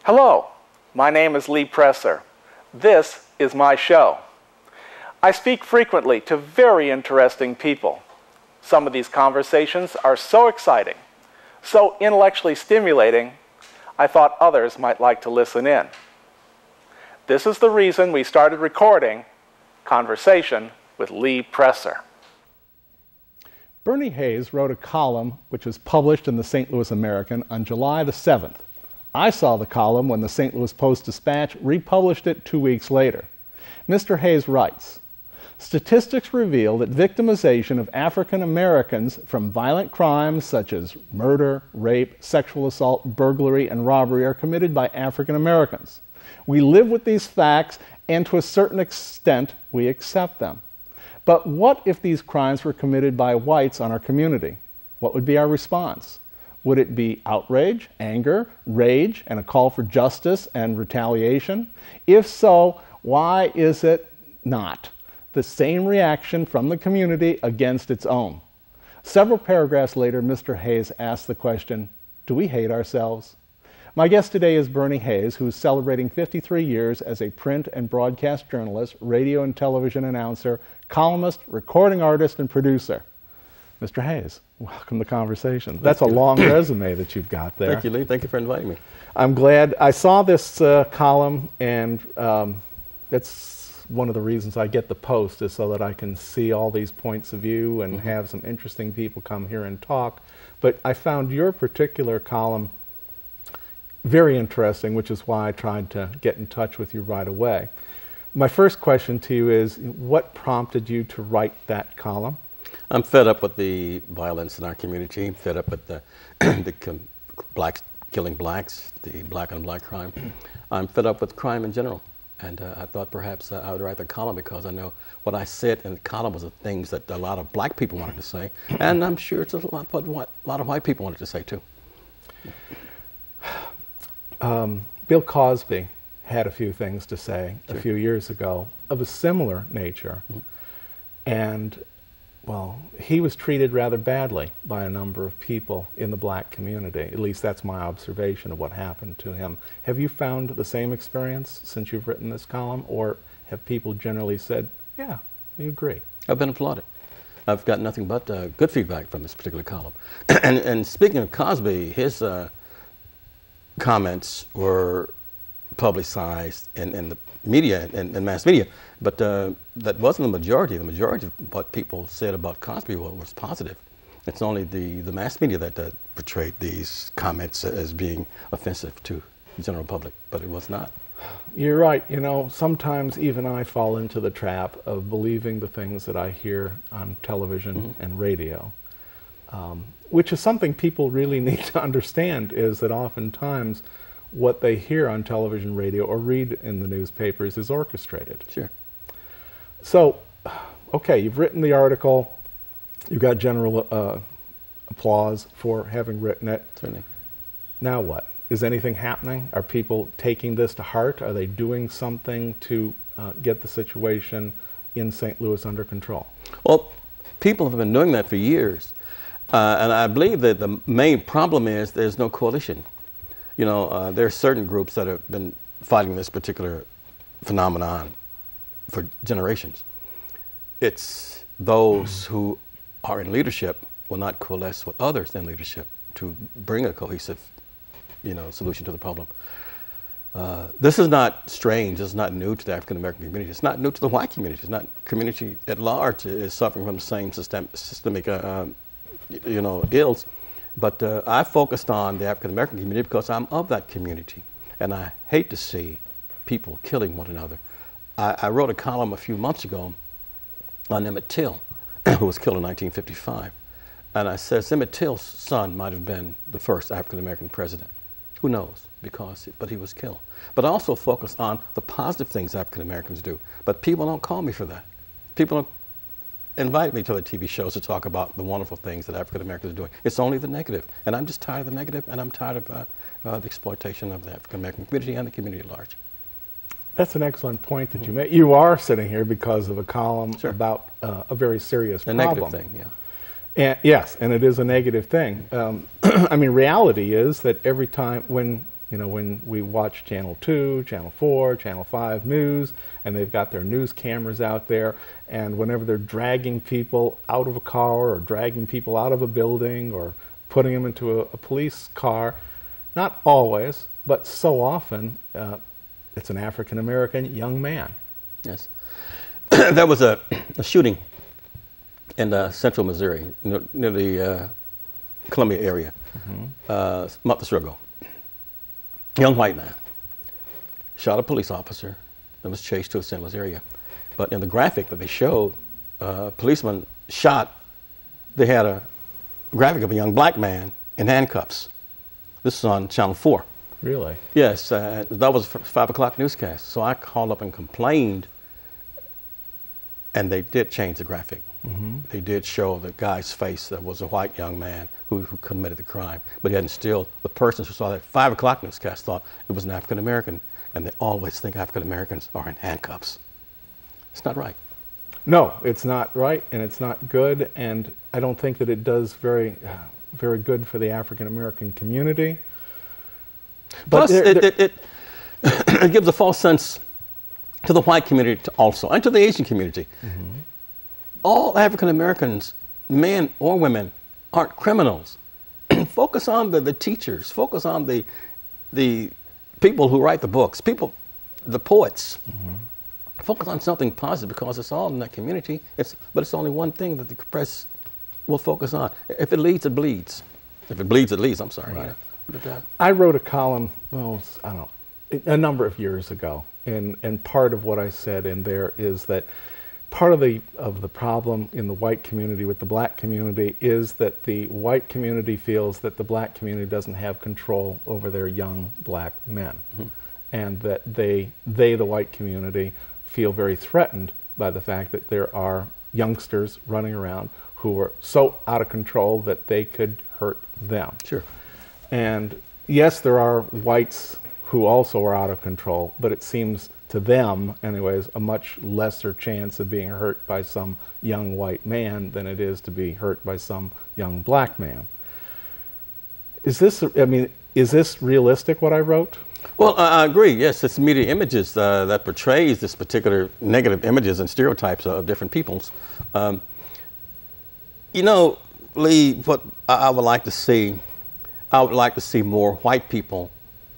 Hello, my name is Lee Presser. This is my show. I speak frequently to very interesting people. Some of these conversations are so exciting, so intellectually stimulating, I thought others might like to listen in. This is the reason we started recording Conversation with Lee Presser. Bernie Hayes wrote a column which was published in the St. Louis American on July the 7th. I saw the column when the St. Louis Post-Dispatch republished it 2 weeks later. Mr. Hayes writes, "Statistics reveal that victimization of African Americans from violent crimes such as murder, rape, sexual assault, burglary, and robbery are committed by African Americans. We live with these facts, and to a certain extent, we accept them. But what if these crimes were committed by whites on our community? What would be our response? Would it be outrage, anger, rage, and a call for justice and retaliation? If so, why is it not the same reaction from the community against its own?" Several paragraphs later, Mr. Hayes asked the question, do we hate ourselves? My guest today is Bernie Hayes, who is celebrating 53 years as a print and broadcast journalist, radio and television announcer, columnist, recording artist, and producer. Mr. Hayes, welcome to Conversation. That's a long resume that you've got there. Thank you, Lee. Thank you for inviting me. I'm glad. I saw this column, and that's one of the reasons I get the Post, is so that I can see all these points of view and have some interesting people come here and talk. But I found your particular column very interesting, which is why I tried to get in touch with you right away. My first question to you is, what prompted you to write that column? I'm fed up with the violence in our community, fed up with the blacks killing blacks, the black on black crime. I'm fed up with crime in general. And I thought perhaps I would write the column because I know what I said in the column was the things that a lot of black people wanted to say. And I'm sure it's a lot of white people wanted to say too. Bill Cosby had a few things to say a few years ago of a similar nature. And well, he was treated rather badly by a number of people in the black community. At least that's my observation of what happened to him. Have you found the same experience since you've written this column, or have people generally said, yeah, we agree? I've been applauded. I've got nothing but good feedback from this particular column. and speaking of Cosby, his comments were publicized in the media and mass media, but that wasn't the majority. The majority of what people said about Cosby was positive. It's only the mass media that portrayed these comments as being offensive to the general public, but it was not. You're right. You know, sometimes even I fall into the trap of believing the things that I hear on television and radio, which is something people really need to understand, is that oftentimes what they hear on television, radio, or read in the newspapers is orchestrated. Sure. So, okay, you've written the article, you've got general applause for having written it. Certainly. Now what? Is anything happening? Are people taking this to heart? Are they doing something to get the situation in St. Louis under control? Well, people have been doing that for years. And I believe that the main problem is there's no coalition. You know, there are certain groups that have been fighting this particular phenomenon for generations. It's those who are in leadership will not coalesce with others in leadership to bring a cohesive, solution to the problem. This is not strange. This is not new to the African American community. It's not new to the white community. It's not community at large is suffering from the same systemic ills. But I focused on the African American community because I'm of that community, and I hate to see people killing one another. I wrote a column a few months ago on Emmett Till, who was killed in 1955. And I said Emmett Till's son might have been the first African American president. Who knows? But he was killed. But I also focused on the positive things African Americans do. But people don't call me for that. People don't invite me to the TV shows to talk about the wonderful things that African Americans are doing. It's only the negative. And I'm just tired of the negative, and I'm tired of the exploitation of the African American community and the community at large. That's an excellent point that you made. You are sitting here because of a column about a very serious problem. A negative thing, yeah. And, yes, and it is a negative thing. I mean, reality is that every time when You know, when we watch Channel 2, Channel 4, Channel 5 news, and they've got their news cameras out there, and whenever they're dragging people out of a car or dragging people out of a building or putting them into a police car, not always, but so often, it's an African-American young man. Yes. There was a shooting in central Missouri, near the Columbia area, months ago. Young white man shot a police officer and was chased to a St. Louis area. But in the graphic that they showed, policeman shot, they had a graphic of a young black man in handcuffs. This is on Channel 4. Really? Yes, that was a 5 o'clock newscast. So I called up and complained, and they did change the graphic. They did show the guy's face that was a white young man who committed the crime. But yet and still, the persons who saw that 5 o'clock newscast thought it was an African American, and they always think African Americans are in handcuffs. It's not right. No, it's not right, and it's not good, and I don't think that it does very good for the African American community. But plus, it gives a false sense to the white community also, and to the Asian community. All African Americans, men or women, aren't criminals. Focus on the teachers. Focus on the people who write the books, the poets. Focus on something positive, because it's all in that community. But it's only one thing that the press will focus on. If it leads, it bleeds. If it bleeds, it leads. I'm sorry. Right. Yeah. I wrote a column, a number of years ago, and part of what I said in there is that part of the problem in the white community with the black community is that the white community feels that the black community doesn't have control over their young black men, and that they, the white community, feel very threatened by the fact that there are youngsters running around who are so out of control that they could hurt them. Sure. And yes, there are whites who also are out of control, but it seems to them, anyways, a much lesser chance of being hurt by some young white man than it is to be hurt by some young black man. Is this realistic, what I wrote? Well, I agree. Yes, it's media images that portrays this particular negative images and stereotypes of different peoples. You know, Lee, what I would like to see, more white people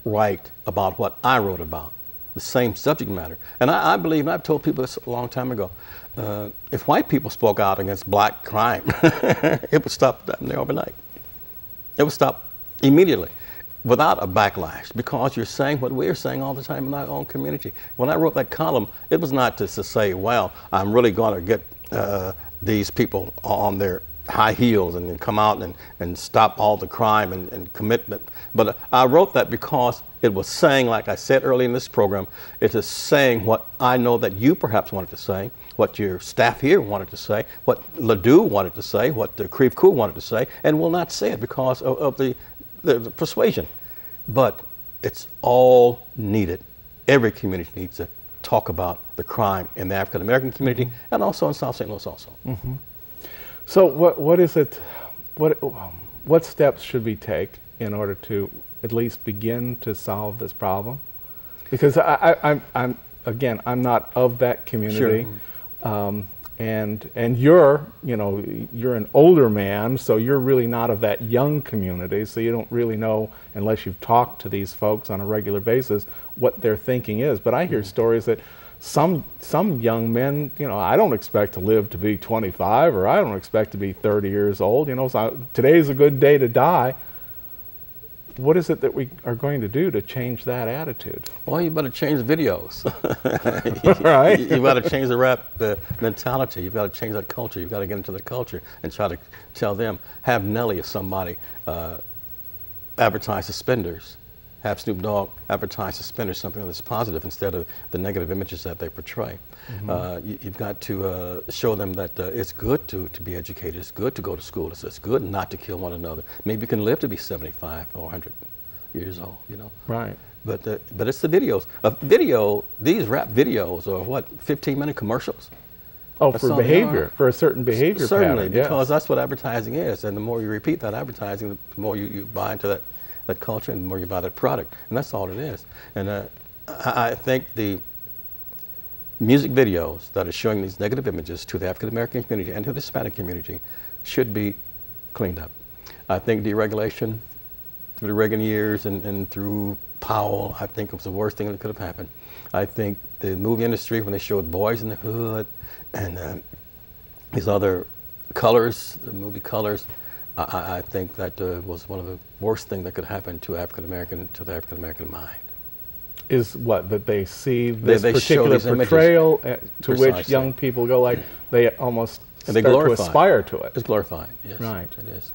write about what I wrote about, the same subject matter. And I believe, and I've told people this a long time ago, if white people spoke out against black crime, it would stop them there overnight. It would stop immediately, without a backlash, because you're saying what we're saying all the time in our own community. When I wrote that column, it was not to say, well, I'm really going to get these people on their high heels and come out and stop all the crime and commitment. But I wrote that because it was saying, like I said early in this program, it is saying what I know that you perhaps wanted to say, what your staff here wanted to say, what Ledoux wanted to say, what the Creve Coeur wanted to say, and will not say it because of the persuasion. But it's all needed. Every community needs to talk about the crime in the African American community and also in South St. Louis also. So what is it, what steps should we take in order to at least begin to solve this problem? Because I'm not of that community. Sure. And you're an older man, so you're really not of that young community, so you don't really know, unless you've talked to these folks on a regular basis, what their thinking is. But I hear stories that some young men, I don't expect to live to be 25, or I don't expect to be 30 years old, so today's a good day to die. What is it that we are going to do to change that attitude? Well, you better change the videos. Right. You've got to change the rap mentality. You've got to change that culture. You've got to get into the culture and try to tell them, have Nelly or somebody advertise suspenders. Have Snoop Dogg advertise suspenders, something that's positive instead of the negative images that they portray. You've got to show them that it's good to be educated. It's good to go to school. It's good not to kill one another. Maybe you can live to be 75 or 100 years old, Right. But it's the videos. These rap videos are what, 15-minute commercials? Oh, for behavior, for a certain behavior pattern. Certainly, because that's what advertising is. And the more you repeat that advertising, the more you buy into that culture and the more you buy that product. And that's all it is. And I think the music videos that are showing these negative images to the African American community and to the Hispanic community should be cleaned up. I think deregulation through the Reagan years and through Powell, I think it was the worst thing that could have happened. I think the movie industry, when they showed Boys in the Hood and these other colors, the movie colors, I think that was one of the worst things that could happen to African American, to the African American mind. Is what, that they see this they particular portrayal to Precisely. which young people go like, they almost And they start to glorify aspire to it. It's glorified, yes. Right. It is.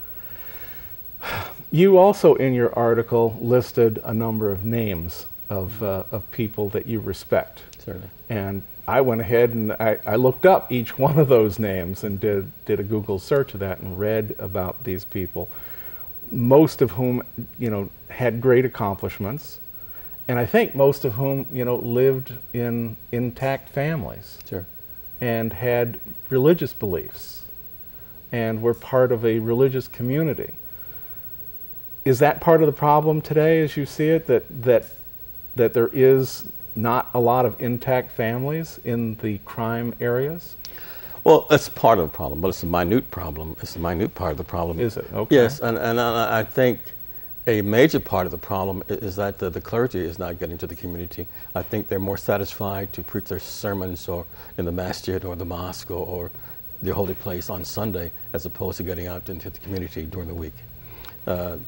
You also, in your article, listed a number of names of people that you respect. Certainly. And I went ahead and I looked up each one of those names and did a Google search of that and read about these people, most of whom, you know, had great accomplishments, and I think most of whom, you know, lived in intact families. Sure. And had religious beliefs and were part of a religious community. Is that part of the problem today, as you see it, that there is not a lot of intact families in the crime areas? Well, that's part of the problem, but it's a minute problem. It's a minute part of the problem. Is it? Okay. Yes, and I think a major part of the problem is that the clergy is not getting to the community. I think they're more satisfied to preach their sermons or in the masjid or the mosque or the holy place on Sunday as opposed to getting out into the community during the week.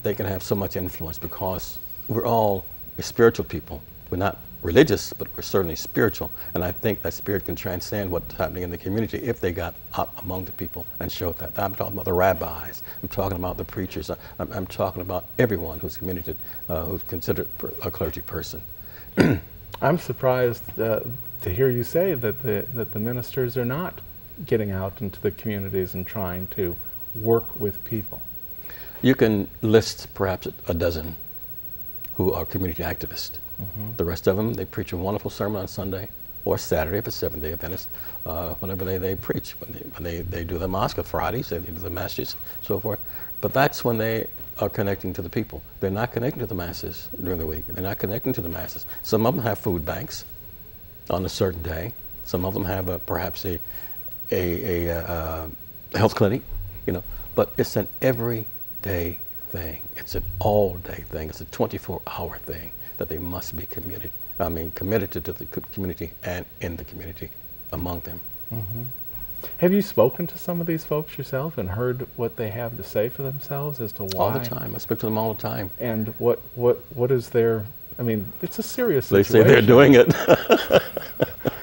They can have so much influence because we're all spiritual people. We're not religious, but we're certainly spiritual. And I think that spirit can transcend what's happening in the community if they got out among the people and showed that. I'm talking about the rabbis. I'm talking about the preachers. I'm talking about everyone who's committed, who's considered a clergy person. I'm surprised to hear you say that the ministers are not getting out into the communities and trying to work with people. You can list perhaps a dozen who are community activists. Mm-hmm. The rest of them, they preach a wonderful sermon on Sunday or Saturday if it's Seventh-day Adventist, whenever they preach. When they do the mosque on Fridays, they do the masjids, so forth. But that's when they are connecting to the people. They're not connecting to the masses during the week. They're not connecting to the masses. Some of them have food banks on a certain day. Some of them have perhaps a health clinic, you know. But it's an everyday thing. It's an all-day thing. It's a 24-hour thing that they must be committed to the community and in the community among them. Mm-hmm. Have you spoken to some of these folks yourself and heard what they have to say for themselves as to why? All the time. I speak to them all the time. And what is their, I mean, it's a serious situation. They say they're doing it.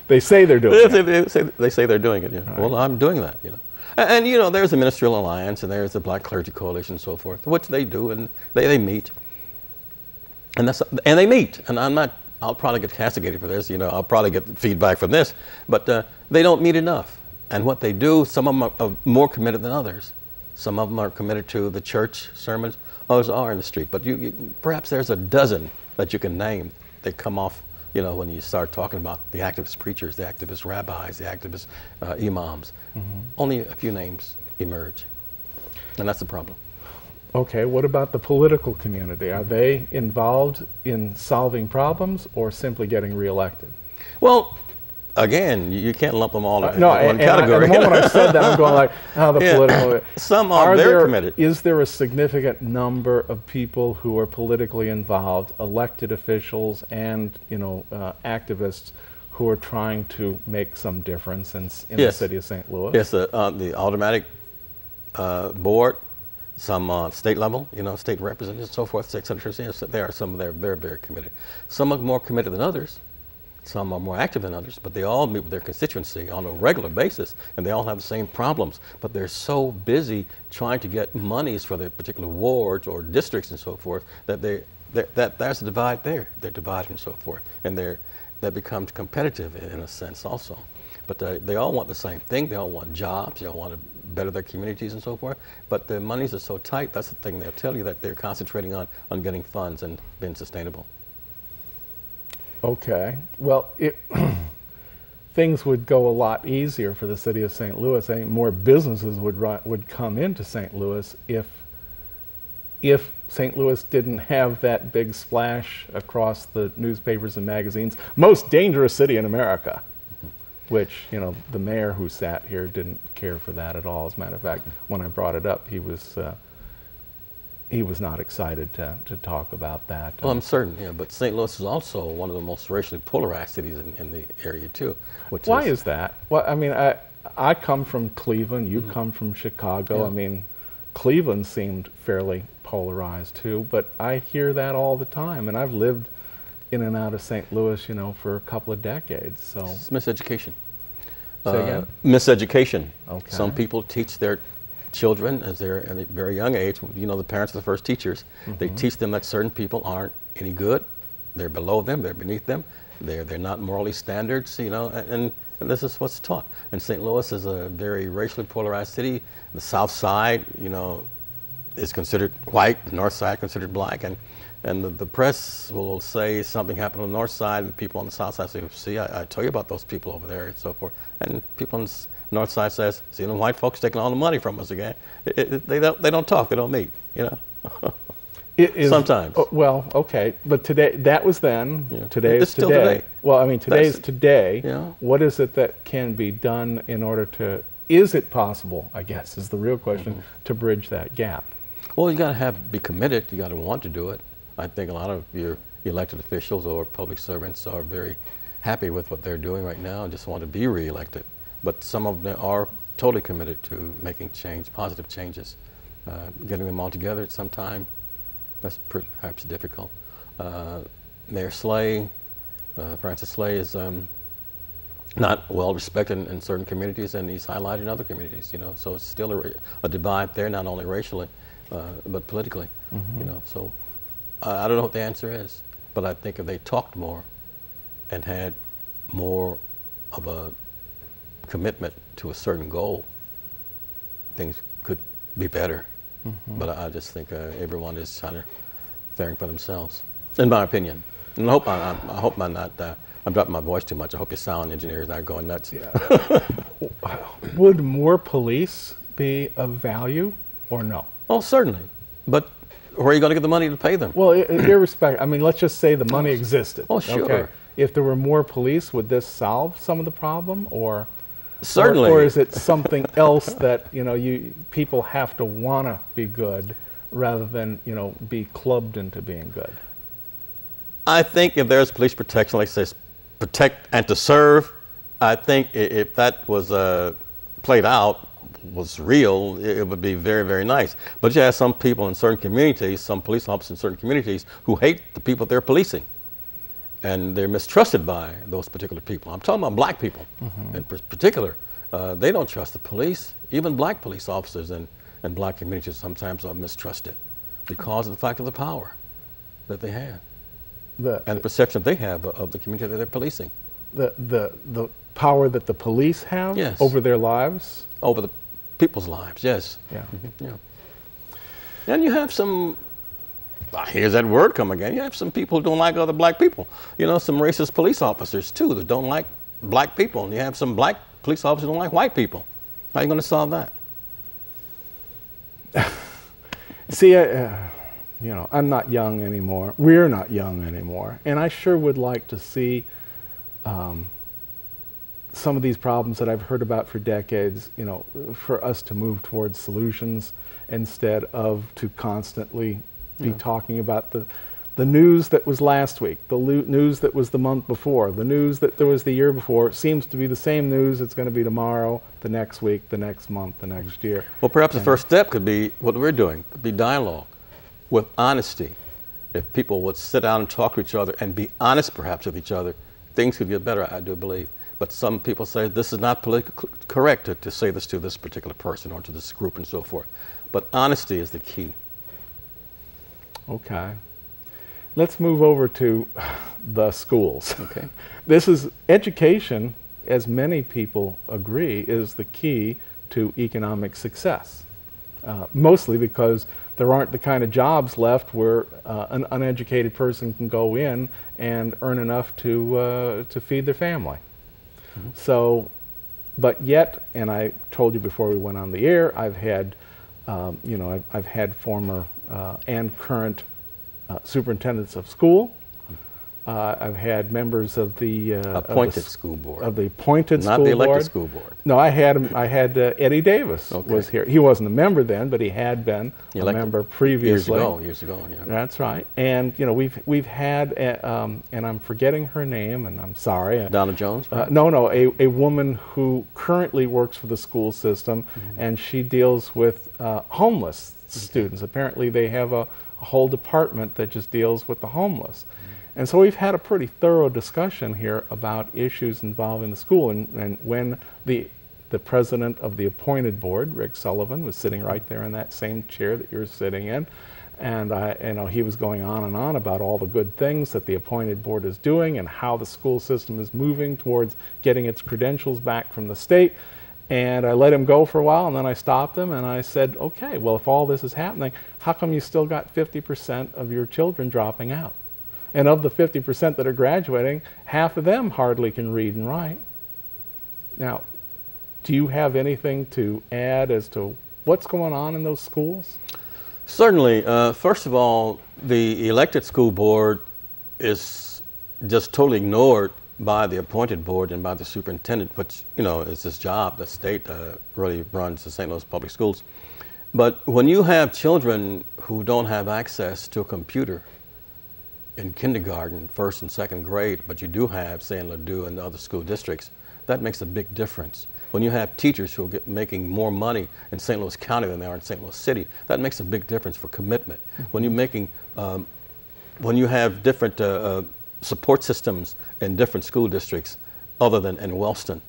They say they're doing it. They say they're doing it, yeah. Right. Well, I'm doing that, you know. And you know, there's a ministerial alliance and there's the Black Clergy Coalition and so forth, which they do, and they meet. And they meet, and I'll probably get castigated for this, you know, I'll probably get feedback from this, but they don't meet enough. And what they do, some of them are more committed than others. Some of them are committed to the church sermons, others are in the street. But perhaps there's a dozen that you can name that come off, you know, when you start talking about the activist preachers, the activist rabbis, the activist imams. Mm-hmm. Only a few names emerge, and that's the problem. Okay, what about the political community? Are they involved in solving problems or simply getting reelected? Well, again, you can't lump them all in no, one category. The moment I said that, I'm going like, oh, the political. Some are very committed. Is there a significant number of people who are politically involved, elected officials and, you know, activists who are trying to make some difference in the city of St. Louis? Yes, the automatic board, some state level, you know, state representatives, so forth, state senators, yes, there are some that are very, very committed. Some are more committed than others. Some are more active than others, but they all meet with their constituency on a regular basis, and they all have the same problems. But they're so busy trying to get monies for their particular wards or districts and so forth that there's a divide there. They're divided and so forth, and that becomes competitive in a sense also. But they all want the same thing. They all want jobs. They all want to better their communities and so forth. But the monies are so tight. That's the thing they'll tell you, that they're concentrating on getting funds and being sustainable. Okay. Well, things would go a lot easier for the city of St. Louis. I think more businesses would come into St. Louis if if St. Louis didn't have that big splash across the newspapers and magazines, most dangerous city in America, which, you know, the mayor who sat here didn't care for that at all. As a matter of fact, when I brought it up, he was not excited to talk about that. Well, I'm certain, yeah, but St. Louis is also one of the most racially polarized cities in the area too. Why is that? Well, I mean, I come from Cleveland, you come from Chicago. Yeah. I mean, Cleveland seemed fairly polarized too, but I hear that all the time, and I've lived in and out of St. Louis, you know, for a couple of decades. So It's miseducation. Say again? Miseducation. Okay. Some people teach their children as they're at a very young age. You know, the parents are the first teachers. They teach them that certain people aren't any good. They're below them. They're beneath them. They're not morally standards. You know, and this is what's taught. And St. Louis is a very racially polarized city. The South Side, you know, is considered white. The North Side considered black. And the press will say something happened on the North Side, and people on the South Side say, "See, I tell you about those people over there," and so forth. And people on the North Side says, "See, the white folks taking all the money from us again." They don't talk. They don't meet. You know. Sometimes. Well, okay, but today, that was then. Yeah. Today It's is still today. today. Well, I mean, today's today. Yeah. What is it that can be done in order to? Is it possible? I guess is the real question to bridge that gap. Well, you got to be committed. You got to want to do it. I think a lot of your elected officials or public servants are very happy with what they're doing right now and just want to be reelected. But some of them are totally committed to making change, positive changes. Getting them all together at some time, that's perhaps difficult. Mayor Slay, Francis Slay, is not well respected in certain communities, and he's highlighted in other communities. You know, so it's still a divide there, not only racially, but politically. You know, so. I don't know what the answer is, but I think if they talked more and had more of a commitment to a certain goal, things could be better. But I just think everyone is kind of faring for themselves, in my opinion. And I hope I'm not, I'm dropping my voice too much. I hope your sound engineers aren't going nuts. Yeah. Would more police be of value or no? Oh, certainly. But where are you going to get the money to pay them? Well, irrespective, I mean, let's just say the money existed. Oh, sure. Okay. If there were more police, would this solve some of the problem, or certainly, or is it something else that, you know, people have to want to be good rather than, you know, be clubbed into being good? I think if there's police protection, like say, protect and to serve, I think if that was played out, was real, it would be very, very nice. But you have some people in certain communities, some police officers in certain communities, who hate the people they're policing. And they're mistrusted by those particular people. I'm talking about black people in particular. They don't trust the police. Even black police officers in black communities sometimes are mistrusted because of the fact of the power that they have. And the perception they have of the community that they're policing. The power that the police have Yes. over their lives? Over the people's lives, yes. Yeah. Yeah. And you have some, here's that word come again, you have some people who don't like other black people. You know, some racist police officers too that don't like black people. And you have some black police officers who don't like white people. How are you going to solve that? See, you know, I'm not young anymore. We're not young anymore. And I sure would like to see some of these problems that I've heard about for decades, you know, for us to move towards solutions instead of to constantly be talking about the news that was last week, the news that was the month before, the news that there was the year before. It seems to be the same news it's going to be tomorrow, the next week, the next month, the next year. Well, perhaps the first step could be what we're doing, could be dialogue with honesty. If people would sit down and talk to each other and be honest perhaps with each other, things could get better, I do believe. But some people say this is not politically correct to say this to this particular person or to this group and so forth. But honesty is the key. Okay. Let's move over to the schools. Okay. This is education, as many people agree, is the key to economic success. Mostly because there aren't the kind of jobs left where an uneducated person can go in and earn enough to feed their family. So, but yet, and I told you before we went on the air, I've had, you know, I've had former and current superintendents of school. I've had members of the appointed school board. Of the appointed Not school the elected board. school board. No, I had Eddie Davis Okay. was here. He wasn't a member then, but he had been a member previously. Years ago, yeah. That's right. And you know, we've had and I'm forgetting her name, and I'm sorry. Donna Jones? No, a woman who currently works for the school system, and she deals with homeless students. Apparently, they have a whole department that just deals with the homeless. And so we've had a pretty thorough discussion here about issues involving the school. And when the president of the appointed board, Rick Sullivan, was sitting right there in that same chair that you're sitting in, and he was going on and on about all the good things that the appointed board is doing and how the school system is moving towards getting its credentials back from the state. And I let him go for a while, and then I stopped him and I said, okay, well, if all this is happening, how come you still got 50% of your children dropping out? And of the 50% that are graduating, half of them hardly can read and write. Now, do you have anything to add as to what's going on in those schools? Certainly. First of all, the elected school board is just totally ignored by the appointed board and by the superintendent, which, is his job. The state really runs the St. Louis Public Schools. But when you have children who don't have access to a computer in kindergarten, first and second grade, but you do have, say, in Ladue and the other school districts, that makes a big difference. When you have teachers who are making more money in St. Louis County than they are in St. Louis City, that makes a big difference for commitment. When you're making, when you have different support systems in different school districts, other than in Wellston,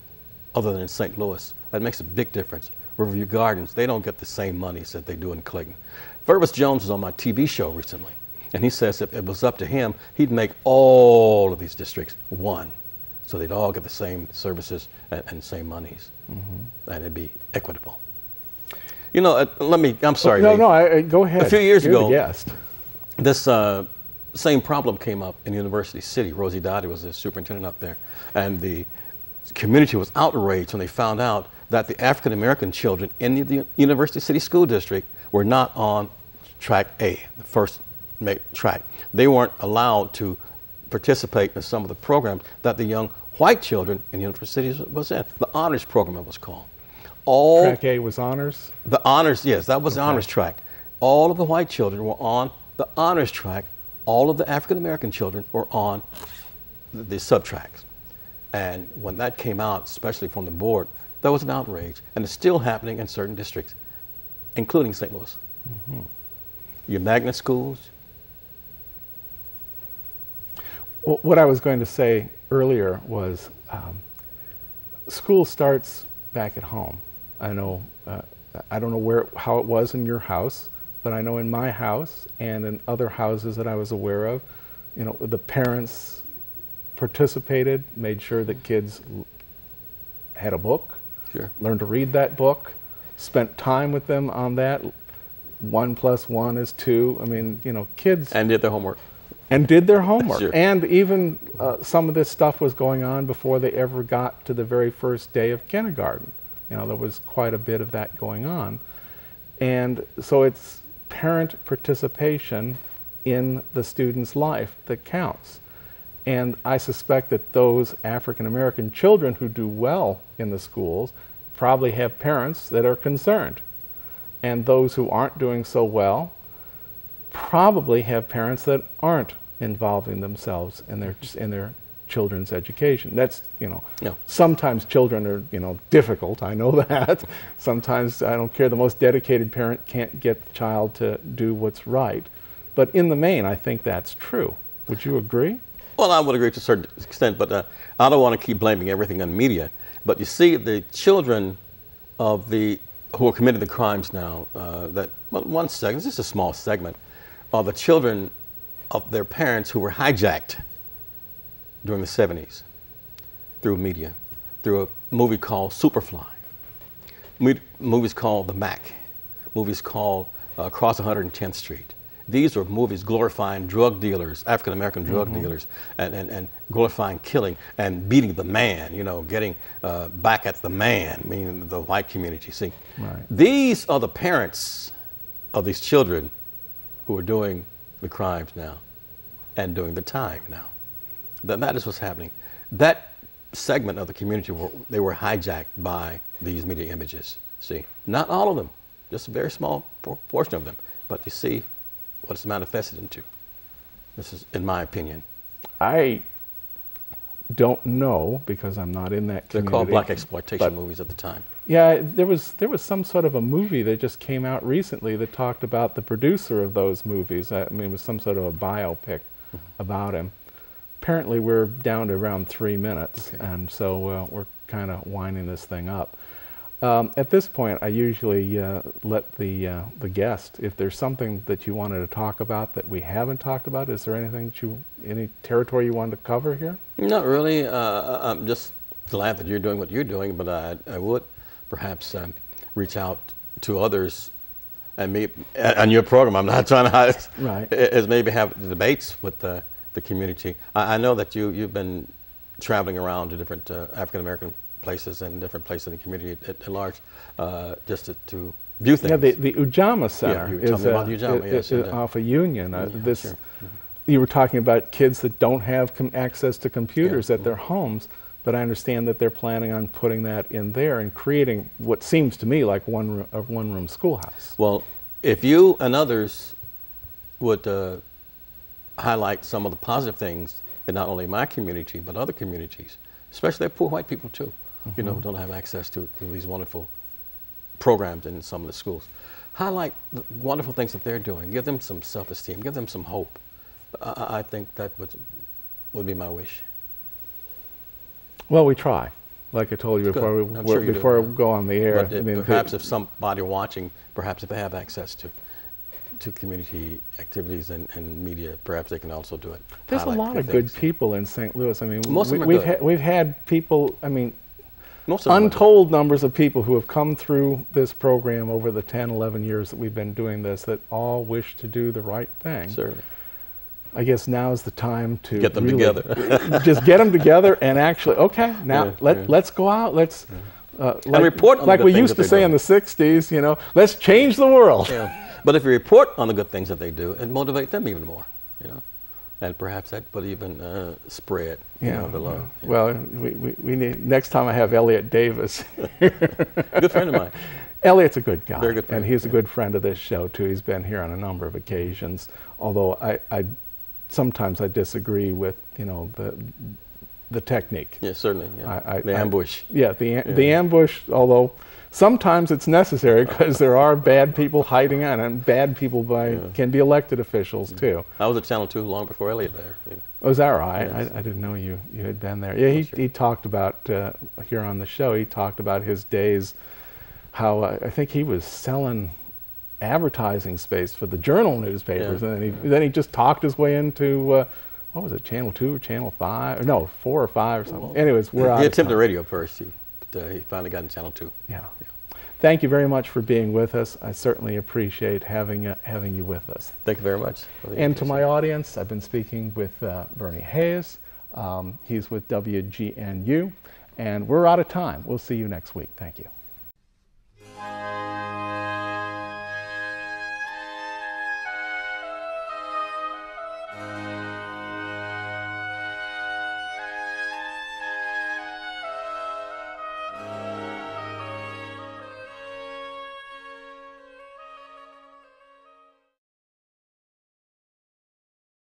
other than in St. Louis, that makes a big difference. Riverview Gardens, they don't get the same monies that they do in Clayton. Fergus Jones was on my TV show recently. And he says if it was up to him, he'd make all of these districts one. So they'd all get the same services and same monies. And it'd be equitable. I'm sorry. Go ahead. A few years ago, guest. This same problem came up in University City. Rosie Dottie was the superintendent up there. And the community was outraged when they found out that the African American children in the University City School District were not on track A, the first track. They weren't allowed to participate in some of the programs that the young white children in universities was in. The honors program, it was called. Track A was honors? The honors, yes, that was the honors track. All of the white children were on the honors track. All of the African American children were on the sub-tracks. And when that came out, especially from the board, there was an outrage. And it's still happening in certain districts, including St. Louis. Your magnet schools. Well, what I was going to say earlier was school starts back at home. I know, I don't know how it was in your house, but I know in my house and in other houses that I was aware of, the parents participated, made sure that kids had a book, learned to read that book, spent time with them on that. 1 + 1 is 2. I mean, kids. And did their homework. And did their homework. Sure. And even some of this stuff was going on before they ever got to the very first day of kindergarten. There was quite a bit of that going on. And so it's parent participation in the student's life that counts. And I suspect that those African American children who do well in the schools probably have parents that are concerned. And those who aren't doing so well probably have parents that aren't involving themselves in their children's education. That's, sometimes children are, difficult, I know that. Sometimes, I don't care, the most dedicated parent can't get the child to do what's right. But in the main, I think that's true. Would you agree? Well, I would agree to a certain extent, but I don't want to keep blaming everything on media. But you see, the children of who are committing the crimes now, one segment, this is a small segment, are the children of their parents who were hijacked during the 70s through media, through a movie called Superfly, movies called The Mac, movies called Across 110th Street. These were movies glorifying drug dealers, African-American drug dealers, and glorifying killing and beating the man, getting back at the man, meaning the white community. See, right. These are the parents of these children who are doing the crimes now and doing the time now. That is what's happening. That segment of the community, they were hijacked by these media images. See, not all of them, just a very small portion of them, but you see what it's manifested into. This is, in my opinion. I don't know because I'm not in that community. They're called black exploitation movies at the time. Yeah, there was some sort of a movie that just came out recently that talked about the producer of those movies. I mean, it was some sort of a biopic about him. Apparently, we're down to around 3 minutes, and so we're kind of winding this thing up. At this point, I usually let the guest, if there's something that you wanted to talk about that we haven't talked about, is there anything that any territory you wanted to cover here? Not really. I'm just glad that you're doing what you're doing, but I would perhaps reach out to others and maybe on your program. I'm not trying to hide, right. Is maybe have debates with the community. I know that you've been traveling around to different African American places and different places in the community at large, just to view things. Yeah, the Ujama Center is off of Union. Sure. You were talking about kids that don't have access to computers at their homes, but I understand that they're planning on putting that in there and creating what seems to me like a one-room schoolhouse. Well, if you and others would highlight some of the positive things in not only my community, but other communities, especially poor white people too, you know, who don't have access to these wonderful programs in some of the schools. Highlight the wonderful things that they're doing. Give them some self-esteem. Give them some hope. I think that would be my wish. Well, we try. Like I told you before, before we go on the air. But perhaps if somebody watching, perhaps if they have access to community activities and media, perhaps they can also do it. There's a lot of good people in St. Louis. I mean, we've had people, I mean, untold numbers of people who have come through this program over the 10, 11 years that we've been doing this that all wish to do the right thing. Certainly. I guess now is the time to get them really together. Just get them together and actually, okay, now let's go out, let's and report on like the we good used to things say in the 60s, you know, let's change the world. Yeah. But if you report on the good things that they do, it motivate them even more, you know, and perhaps that would even spread the love. Yeah. Well, we need, next time I have Elliot Davis. Good friend of mine. Elliot's a good guy, very good friend, and he's a good friend of this show too. He's been here on a number of occasions, although sometimes I disagree with, you know, the technique. Yeah, certainly. Yeah. The ambush. Yeah, the ambush, although sometimes it's necessary because there are bad people hiding on, and bad people can be elected officials too. I was at Channel 2 long before Elliot there. Oh, is that right? Yes. I didn't know you had been there. Yeah, he talked about, here on the show, he talked about his days, how I think he was selling advertising space for the journal newspapers, and then he just talked his way into what was it, Channel 2 or Channel 5? No, 4 or 5 or something. Well, anyways, we're out. He attempted radio first, but he finally got in Channel 2. Yeah. Thank you very much for being with us. I certainly appreciate having you with us. Thank you very much. And to my audience, I've been speaking with Bernie Hayes. He's with WGNU, and we're out of time. We'll see you next week. Thank you.